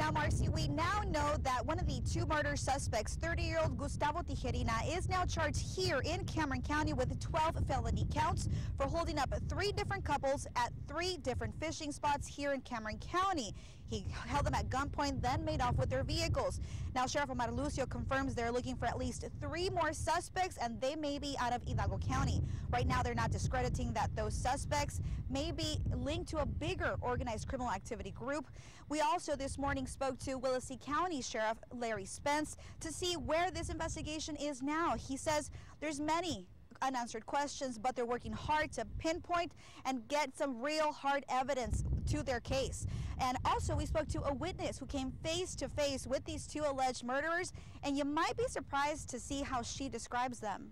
Now, Marcy, we now know that one of the two murder suspects, 30-year-old Gustavo Tijerina, is now charged here in Cameron County with 12 felony counts for holding up 3 different couples at 3 different fishing spots here in Cameron County. He held them at gunpoint, then made off with their vehicles. Now, Sheriff Omar Lucio confirms they're looking for at least 3 more suspects, and they may be out of Hidalgo County. Right now, they're not discrediting that those suspects may be linked to a bigger organized criminal activity group. We also this morning spoke to WILLACY County Sheriff Larry Spence to see where this investigation is now. He says there's many unanswered questions, but they're working hard to pinpoint and get some real hard evidence to their case. And also we spoke to a witness who came face to face with these 2 alleged murderers, and you might be surprised to see how she describes them.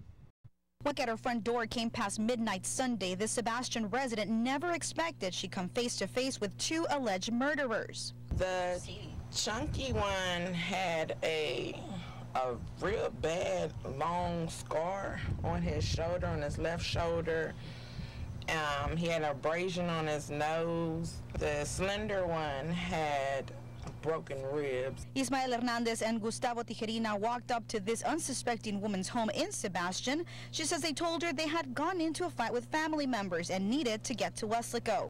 Look at her front door came past midnight Sunday. This Sebastian resident never expected she'd come face to face with 2 alleged murderers. The chunky one had a real bad long scar on his shoulder, on his left shoulder. He had an abrasion on his nose. The slender one had broken ribs. Ismael Hernandez and Gustavo Tijerina walked up to this unsuspecting woman's home in Sebastian. She says they told her they had gone into a fight with family members and needed to get to Weslaco.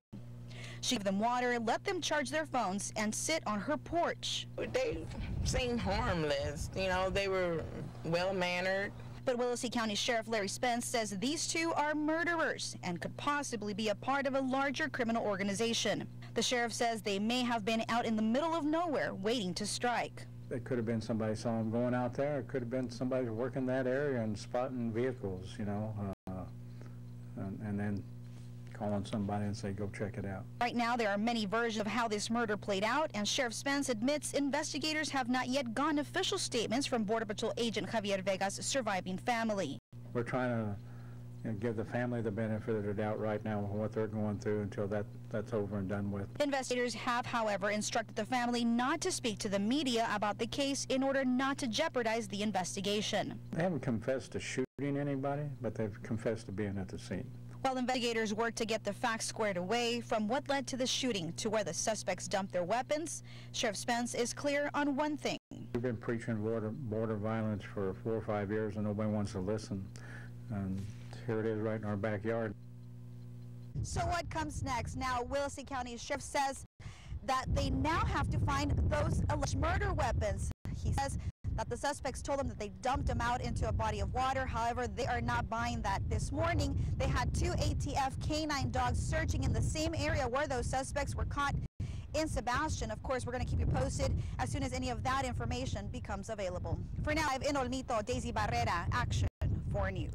She gave them water, let them charge their phones, and sit on her porch. They seemed harmless. You know, they were well-mannered. But WILLACY County Sheriff Larry Spence says these 2 are murderers and could possibly be a part of a larger criminal organization. The sheriff says they may have been out in the middle of nowhere waiting to strike. It could have been somebody saw them going out there. It could have been somebody working that area and spotting vehicles, you know, and then calling somebody and say, go check it out. Right now, there are many versions of how this murder played out, and Sheriff Spence admits investigators have not yet gotten official statements from Border Patrol agent Javier Vega's surviving family. We're trying to give the family the benefit of the doubt right now on what they're going through until that's over and done with. Investigators have, however, instructed the family not to speak to the media about the case in order not to jeopardize the investigation. They haven't confessed to shooting anybody, but they've confessed to being at the scene. While investigators work to get the facts squared away from what led to the shooting to where the suspects dumped their weapons, Sheriff Spence is clear on one thing. We've been preaching border violence for 4 or 5 years and nobody wants to listen. And here it is right in our backyard. So what comes next? Now, WILLACY County Sheriff says that they now have to find those alleged murder weapons. He says that the suspects told them that they dumped them out into a body of water. However, they are not buying that. This morning, they had 2 ATF canine dogs searching in the same area where those suspects were caught in Sebastian. Of course, we're going to keep you posted as soon as any of that information becomes available. For now, I'm in Olmito, Daisy Barrera, Action 4 News.